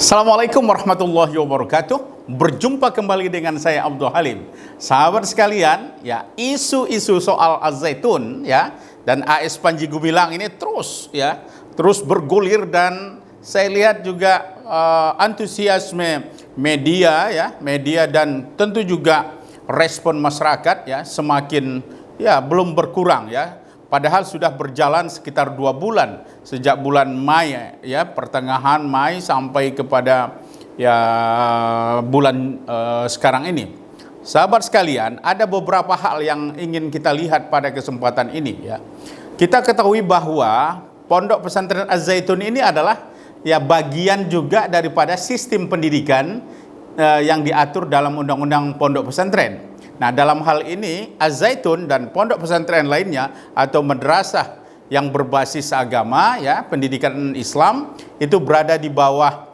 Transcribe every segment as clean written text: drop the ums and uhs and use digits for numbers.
Assalamualaikum warahmatullahi wabarakatuh. Berjumpa kembali dengan saya Abdul Halim. Sahabat sekalian, ya, isu-isu soal Az-Zaitun ya dan AS Panji Gumilang ini terus bergulir, dan saya lihat juga antusiasme media dan tentu juga respon masyarakat ya semakin belum berkurang ya. Padahal sudah berjalan sekitar 2 bulan sejak bulan Mei ya, pertengahan Mei sampai kepada bulan sekarang ini. Sahabat sekalian, ada beberapa hal yang ingin kita lihat pada kesempatan ini ya. Kita ketahui bahwa Pondok Pesantren Az-Zaitun ini adalah bagian juga daripada sistem pendidikan yang diatur dalam Undang-Undang Pondok Pesantren. Nah, dalam hal ini Az-Zaitun dan pondok pesantren lainnya atau madrasah yang berbasis agama ya, pendidikan Islam itu berada di bawah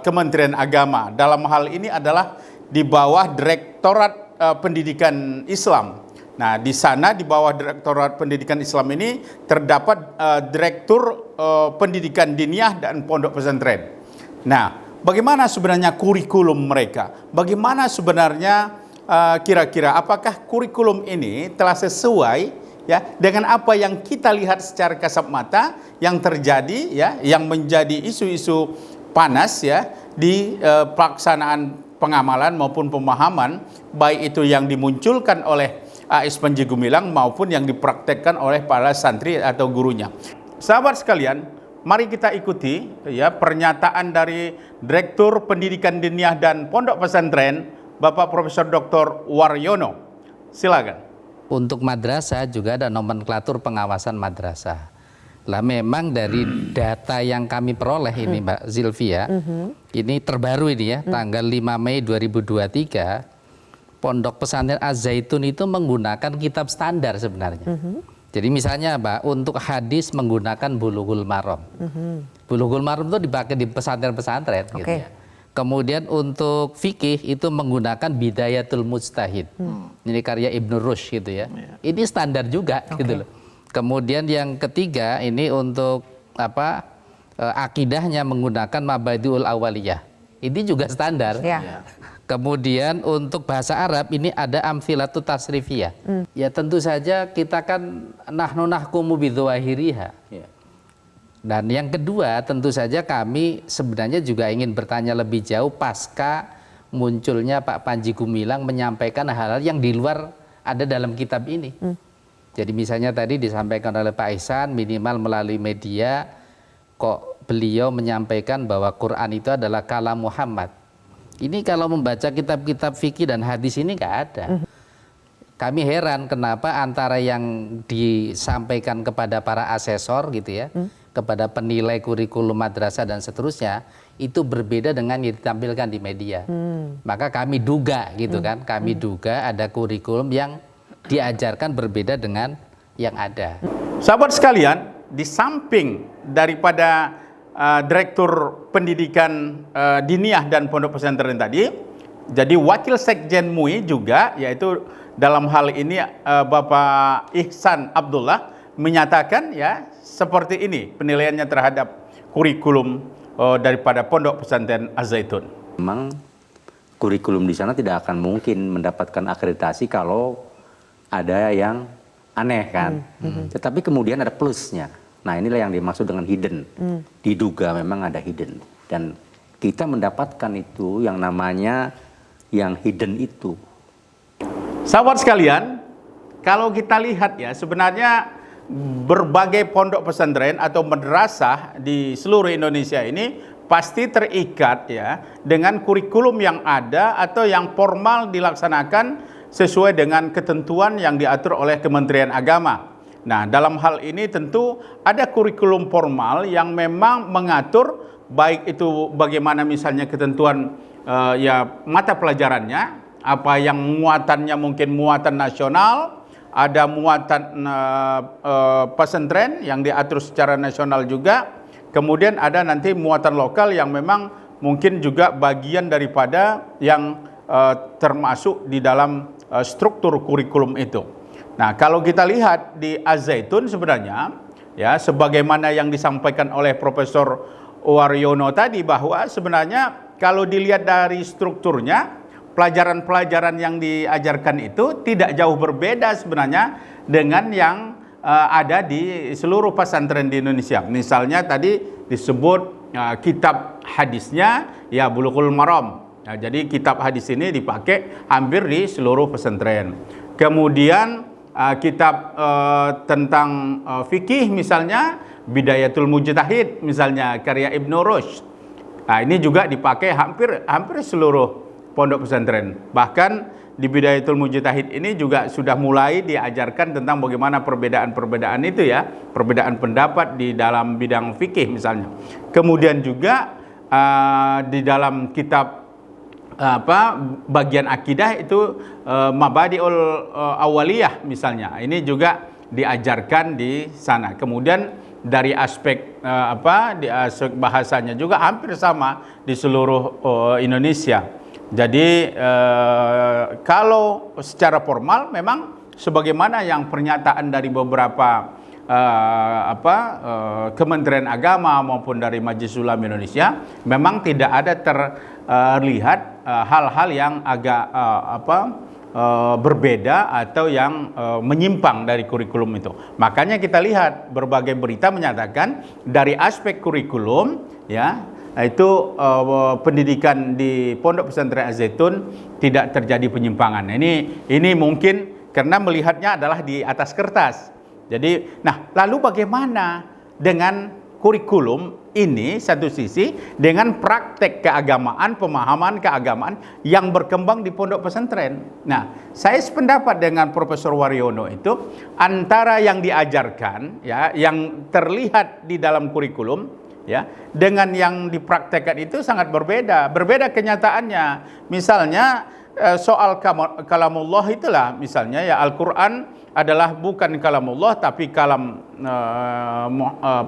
Kementerian Agama. Dalam hal ini adalah di bawah Direktorat Pendidikan Islam. Nah, di sana di bawah Direktorat Pendidikan Islam ini terdapat Direktur Pendidikan Diniyah dan Pondok Pesantren. Nah, bagaimana sebenarnya kurikulum mereka? Bagaimana sebenarnya kira-kira apakah kurikulum ini telah sesuai ya dengan apa yang kita lihat secara kasat mata yang terjadi ya, yang menjadi isu-isu panas ya di pelaksanaan pengamalan maupun pemahaman, baik itu yang dimunculkan oleh AS Panji Gumilang maupun yang dipraktekkan oleh para santri atau gurunya. Sahabat sekalian, mari kita ikuti ya pernyataan dari Direktur Pendidikan Diniyah dan Pondok Pesantren Bapak Profesor Dr. Waryono. Silakan. Untuk madrasah juga ada nomenklatur pengawasan madrasah. Lah memang dari data yang kami peroleh ini Mbak Zilvia, ini terbaru ini ya, tanggal 5 Mei 2023, Pondok Pesantren Az-Zaitun itu menggunakan kitab standar sebenarnya. Jadi misalnya Mbak, untuk hadis menggunakan Bulughul Maram. Bulughul Maram itu dipakai di pesantren-pesantren gitu ya. Kemudian untuk fikih itu menggunakan Bidayatul Mujtahid. Ini karya Ibnu Rushd gitu ya. Ini standar juga gitu loh. Kemudian yang ketiga ini untuk akidahnya menggunakan Mabadiul Awaliyah. Ini juga standar. Kemudian untuk bahasa Arab ini ada Amthilatut Tasrifiyah. Ya tentu saja kita kan nahnu nahkumu bidzawahiriha. Dan yang kedua tentu saja kami sebenarnya juga ingin bertanya lebih jauh pasca munculnya Pak Panji Gumilang menyampaikan hal-hal yang di luar ada dalam kitab ini. Jadi misalnya tadi disampaikan oleh Pak Ihsan minimal melalui media kok beliau menyampaikan bahwa Quran itu adalah kalam Muhammad. Ini kalau membaca kitab-kitab fikih dan hadis ini nggak ada. Kami heran kenapa antara yang disampaikan kepada para asesor gitu ya, kepada penilai kurikulum madrasah dan seterusnya itu berbeda dengan yang ditampilkan di media. Maka kami duga gitu kan, kami duga ada kurikulum yang diajarkan berbeda dengan yang ada. Sahabat sekalian, di samping daripada Direktur Pendidikan Diniyah dan Pondok Pesantren tadi, jadi Wakil Sekjen MUI juga, yaitu dalam hal ini Bapak Ihsan Abdullah menyatakan ya seperti ini penilaiannya terhadap kurikulum daripada Pondok Pesantren Az-Zaitun. Memang kurikulum di sana tidak akan mungkin mendapatkan akreditasi kalau ada yang aneh kan. Tetapi kemudian ada plusnya. Nah inilah yang dimaksud dengan hidden. Diduga memang ada hidden. Dan kita mendapatkan itu yang namanya yang hidden itu. Sahabat sekalian, kalau kita lihat ya sebenarnya berbagai pondok pesantren atau madrasah di seluruh Indonesia ini pasti terikat ya dengan kurikulum yang ada atau yang formal dilaksanakan sesuai dengan ketentuan yang diatur oleh Kementerian Agama. Nah, dalam hal ini tentu ada kurikulum formal yang memang mengatur baik itu bagaimana misalnya ketentuan mata pelajarannya, apa yang muatannya mungkin muatan nasional, ada muatan pesantren yang diatur secara nasional juga, kemudian ada nanti muatan lokal yang memang mungkin juga bagian daripada yang termasuk di dalam struktur kurikulum itu. Nah, kalau kita lihat di Az-Zaitun sebenarnya ya sebagaimana yang disampaikan oleh Profesor Waryono tadi, bahwa sebenarnya kalau dilihat dari strukturnya, pelajaran-pelajaran yang diajarkan itu tidak jauh berbeda sebenarnya dengan yang ada di seluruh pesantren di Indonesia. Misalnya tadi disebut kitab hadisnya ya Bulughul Maram. Nah, jadi kitab hadis ini dipakai hampir di seluruh pesantren. Kemudian kitab tentang fikih misalnya Bidayatul Mujtahid misalnya karya Ibnu Rushd. Nah, ini juga dipakai hampir seluruh pondok pesantren. Bahkan di Bidayatul Mujtahid ini juga sudah mulai diajarkan tentang bagaimana perbedaan-perbedaan itu ya, perbedaan pendapat di dalam bidang fikih misalnya. Kemudian juga di dalam kitab bagian akidah itu Mabadiul Awaliyah misalnya. Ini juga diajarkan di sana. Kemudian dari aspek di aspek bahasanya juga hampir sama di seluruh Indonesia. Jadi kalau secara formal memang sebagaimana yang pernyataan dari beberapa Kementerian Agama maupun dari Majelis Ulama Indonesia, memang tidak ada terlihat hal-hal yang agak berbeda atau yang menyimpang dari kurikulum itu. Makanya kita lihat berbagai berita menyatakan dari aspek kurikulum ya, itu pendidikan di Pondok Pesantren Az-Zaitun tidak terjadi penyimpangan. Ini mungkin karena melihatnya adalah di atas kertas. Jadi, nah lalu bagaimana dengan kurikulum ini satu sisi dengan praktek keagamaan, pemahaman keagamaan yang berkembang di pondok pesantren. Nah, saya sependapat dengan Profesor Waryono itu antara yang diajarkan ya, yang terlihat di dalam kurikulum ya, dengan yang dipraktekkan itu sangat berbeda kenyataannya. Misalnya soal kalamullah itulah, misalnya ya Al-Quran adalah bukan kalamullah tapi kalam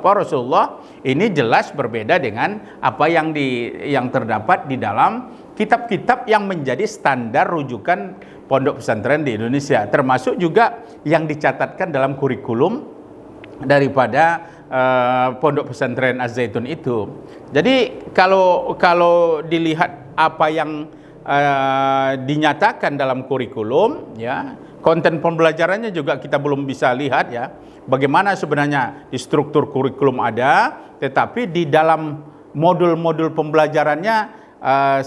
Rasulullah. Ini jelas berbeda dengan apa yang terdapat di dalam kitab-kitab yang menjadi standar rujukan pondok pesantren di Indonesia, termasuk juga yang dicatatkan dalam kurikulum daripada pondok pesantren Az-Zaitun itu. Jadi kalau dilihat apa yang dinyatakan dalam kurikulum ya, konten pembelajarannya juga kita belum bisa lihat ya, bagaimana sebenarnya di struktur kurikulum ada, tetapi di dalam modul-modul pembelajarannya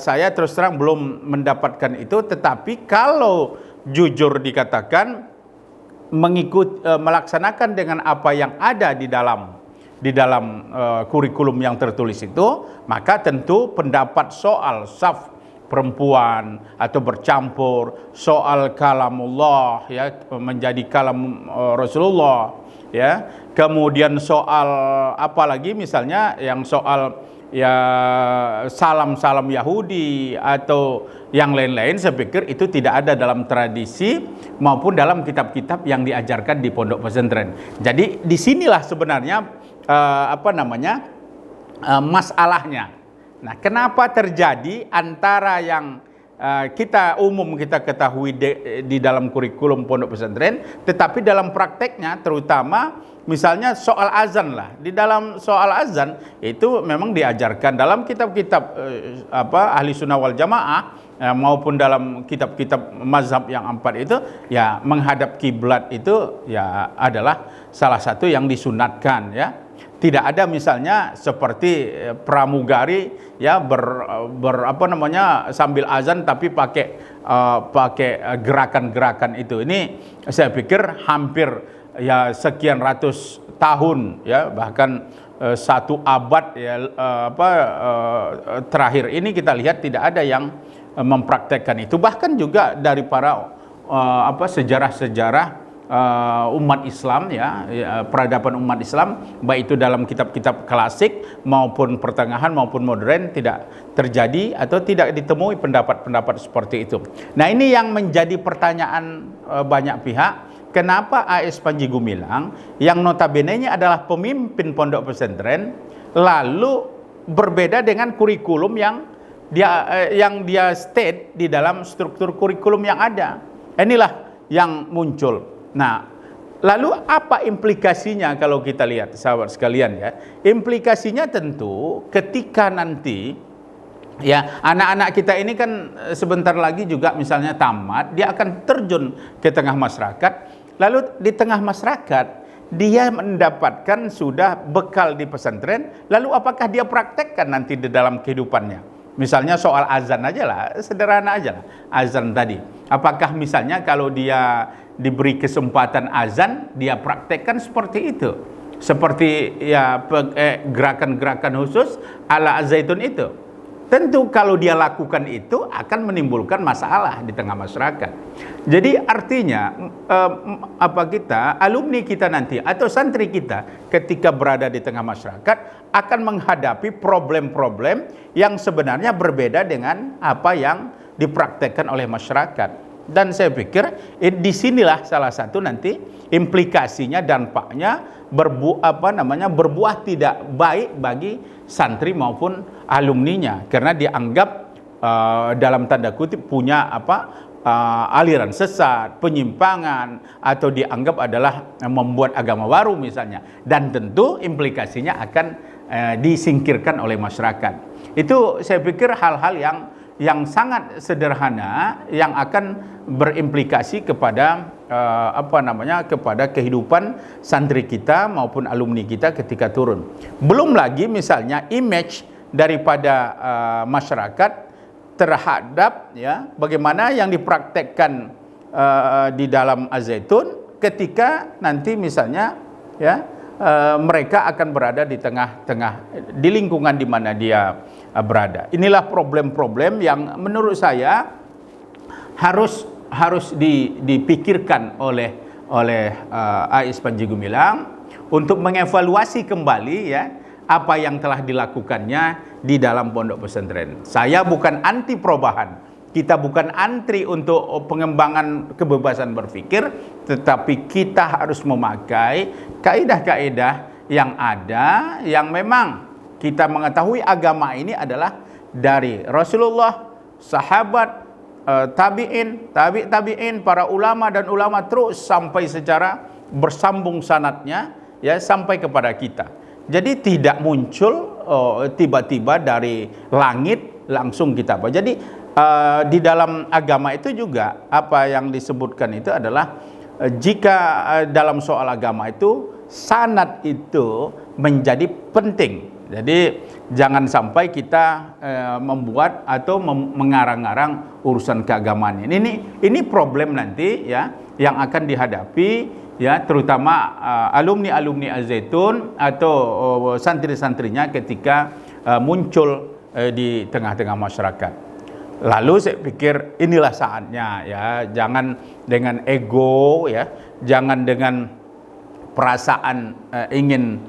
saya terus terang belum mendapatkan itu. Tetapi kalau jujur dikatakan melaksanakan dengan apa yang ada di dalam kurikulum yang tertulis itu, maka tentu pendapat soal saf perempuan atau bercampur, soal kalamullah ya menjadi kalam Rasulullah ya, kemudian soal apa lagi misalnya yang soal ya salam-salam Yahudi atau yang lain-lain, saya pikir itu tidak ada dalam tradisi maupun dalam kitab-kitab yang diajarkan di pondok pesantren. Jadi disinilah sebenarnya masalahnya. Nah, kenapa terjadi antara yang kita ketahui di dalam kurikulum pondok pesantren, tetapi dalam prakteknya terutama misalnya soal azan lah. Di dalam soal azan itu memang diajarkan dalam kitab-kitab ahli sunnah wal jamaah maupun dalam kitab-kitab mazhab yang 4 itu ya, menghadap kiblat itu ya adalah salah satu yang disunatkan ya. Tidak ada misalnya seperti pramugari ya sambil azan tapi pakai gerakan-gerakan itu. Ini saya pikir hampir ya sekian ratus tahun ya, bahkan satu abad ya terakhir ini kita lihat tidak ada yang mempraktekkan itu. Bahkan juga dari para sejarah-sejarah umat Islam ya, peradaban umat Islam, baik itu dalam kitab-kitab klasik maupun pertengahan maupun modern, tidak terjadi atau tidak ditemui pendapat-pendapat seperti itu. Nah, ini yang menjadi pertanyaan banyak pihak. Kenapa A.S. Panji Gumilang yang notabene-nya adalah pemimpin pondok pesantren lalu berbeda dengan kurikulum yang dia state di dalam struktur kurikulum yang ada? Inilah yang muncul. Nah, Lalu apa implikasinya kalau kita lihat sahabat sekalian ya? Implikasinya tentu ketika nanti ya anak-anak kita ini kan sebentar lagi juga misalnya tamat, dia akan terjun ke tengah masyarakat. Lalu di tengah masyarakat dia mendapatkan sudah bekal di pesantren, lalu apakah dia praktekkan nanti di dalam kehidupannya? Misalnya soal azan aja lah, sederhana aja lah, azan tadi. Apakah misalnya kalau dia diberi kesempatan azan, dia praktekkan seperti itu? Seperti ya gerakan-gerakan khusus ala Az-Zaitun itu. Tentu kalau dia lakukan itu akan menimbulkan masalah di tengah masyarakat. Jadi artinya alumni kita nanti atau santri kita ketika berada di tengah masyarakat akan menghadapi problem-problem yang sebenarnya berbeda dengan apa yang dipraktekkan oleh masyarakat. Dan saya pikir disinilah salah satu nanti implikasinya, dampaknya berbuah tidak baik bagi santri maupun alumninya, karena dianggap dalam tanda kutip punya aliran sesat, penyimpangan, atau dianggap adalah membuat agama baru misalnya, dan tentu implikasinya akan disingkirkan oleh masyarakat. Itu saya pikir hal-hal yang sangat sederhana yang akan berimplikasi kepada kepada kehidupan santri kita maupun alumni kita ketika turun. Belum lagi misalnya image daripada masyarakat terhadap ya bagaimana yang dipraktekkan di dalam Az-Zaitun ketika nanti misalnya ya mereka akan berada di tengah-tengah di lingkungan di mana dia berada. Inilah problem-problem yang menurut saya harus dipikirkan oleh AIS Panji Gumilang untuk mengevaluasi kembali ya apa yang telah dilakukannya di dalam pondok pesantren. Saya bukan anti perubahan, kita bukan antri untuk pengembangan kebebasan berpikir, tetapi kita harus memakai kaidah-kaidah yang ada, yang memang kita mengetahui agama ini adalah dari Rasulullah, sahabat, tabi'in, para ulama dan ulama, terus sampai secara bersambung sanadnya ya sampai kepada kita. Jadi tidak muncul tiba-tiba dari langit langsung kita apa. Jadi di dalam agama itu juga apa yang disebutkan itu adalah jika dalam soal agama itu sanad itu menjadi penting. Jadi jangan sampai kita membuat atau mengarang-arang urusan keagamaan. Ini problem nanti ya yang akan dihadapi ya terutama alumni Az-Zaitun atau santri-santrinya ketika muncul di tengah-tengah masyarakat. Lalu saya pikir inilah saatnya ya, jangan dengan ego ya, jangan dengan perasaan ingin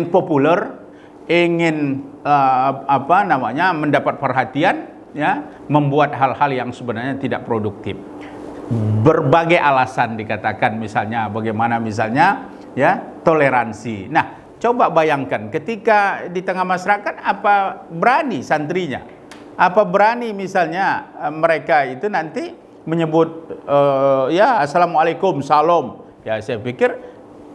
populer, ingin mendapat perhatian ya, membuat hal-hal yang sebenarnya tidak produktif. Berbagai alasan dikatakan, misalnya bagaimana misalnya ya toleransi. Nah, coba bayangkan ketika di tengah masyarakat apa berani santrinya, apa berani misalnya mereka itu nanti menyebut ya assalamualaikum, salam. Ya saya pikir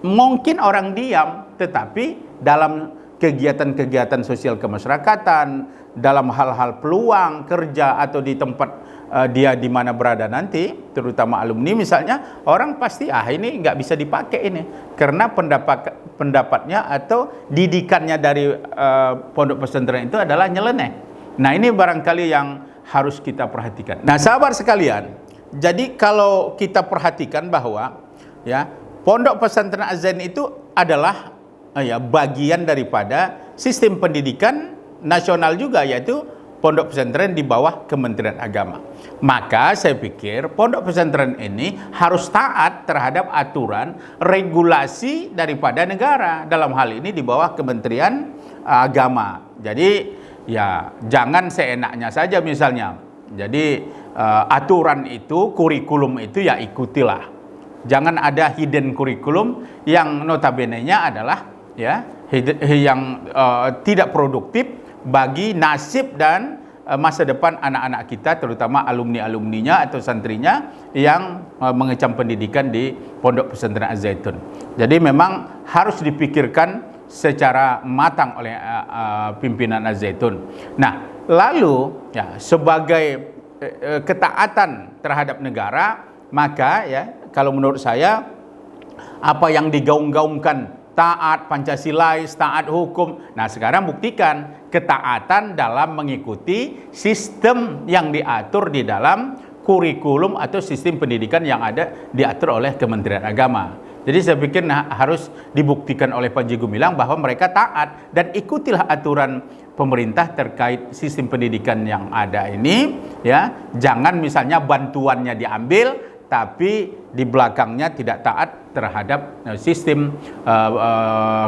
mungkin orang diam, tetapi dalam kegiatan-kegiatan sosial kemasyarakatan, dalam hal-hal peluang kerja atau di tempat dia di mana berada nanti, terutama alumni misalnya, orang pasti ini nggak bisa dipakai ini karena pendapatnya atau didikannya dari pondok pesantren itu adalah nyeleneh. Nah ini barangkali yang harus kita perhatikan. Nah sahabat sekalian, jadi kalau kita perhatikan bahwa ya pondok pesantren Az-Zaitun itu adalah ya bagian daripada sistem pendidikan nasional juga, yaitu pondok pesantren di bawah Kementerian Agama. Maka saya pikir pondok pesantren ini harus taat terhadap aturan regulasi daripada negara, dalam hal ini di bawah Kementerian Agama. Jadi ya jangan seenaknya saja misalnya. Jadi aturan itu, kurikulum itu ya ikutilah. Jangan ada hidden kurikulum yang notabene-nya adalah ya yang tidak produktif bagi nasib dan masa depan anak-anak kita, terutama alumni-alumninya atau santrinya yang mengecam pendidikan di Pondok Pesantren Az-Zaitun. Jadi memang harus dipikirkan secara matang oleh pimpinan Az-Zaitun. Nah, lalu ya sebagai ketaatan terhadap negara, maka ya kalau menurut saya apa yang digaung-gaungkan taat Pancasilais, taat hukum. Nah, sekarang buktikan ketaatan dalam mengikuti sistem yang diatur di dalam kurikulum atau sistem pendidikan yang ada diatur oleh Kementerian Agama. Jadi saya pikir harus dibuktikan oleh Panji Gumilang bahwa mereka taat dan ikutilah aturan pemerintah terkait sistem pendidikan yang ada ini, ya. Jangan misalnya bantuannya diambil tapi di belakangnya tidak taat terhadap sistem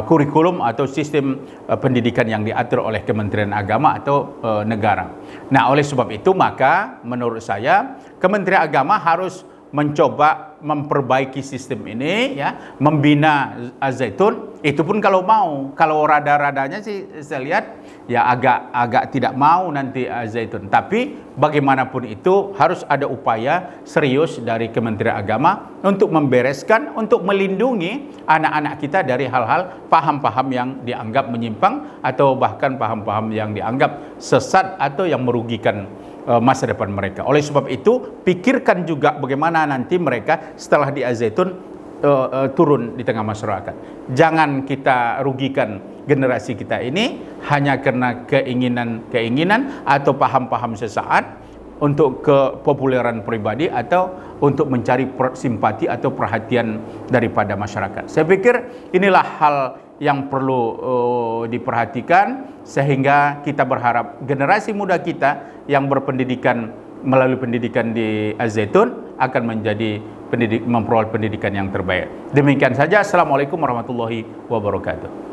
kurikulum atau sistem pendidikan yang diatur oleh Kementerian Agama atau negara. Nah, oleh sebab itu maka menurut saya Kementerian Agama harus mencoba memperbaiki sistem ini, ya, membina Az-Zaitun. Itu pun kalau mau. Kalau rada-radanya sih saya lihat ya agak tidak mau nanti Az-Zaitun. Tapi bagaimanapun itu harus ada upaya serius dari Kementerian Agama untuk membereskan, untuk melindungi anak-anak kita dari hal-hal paham-paham yang dianggap menyimpang atau bahkan paham-paham yang dianggap sesat atau yang merugikan masa depan mereka. Oleh sebab itu, pikirkan juga bagaimana nanti mereka setelah di Az-Zaitun turun di tengah masyarakat. Jangan kita rugikan generasi kita ini hanya karena keinginan atau paham-paham sesaat untuk kepopuleran pribadi atau untuk mencari simpati atau perhatian daripada masyarakat. Saya pikir inilah hal yang perlu diperhatikan, sehingga kita berharap generasi muda kita yang berpendidikan melalui pendidikan di Az-Zaitun akan menjadi memperoleh pendidikan yang terbaik. Demikian saja. Assalamualaikum warahmatullahi wabarakatuh.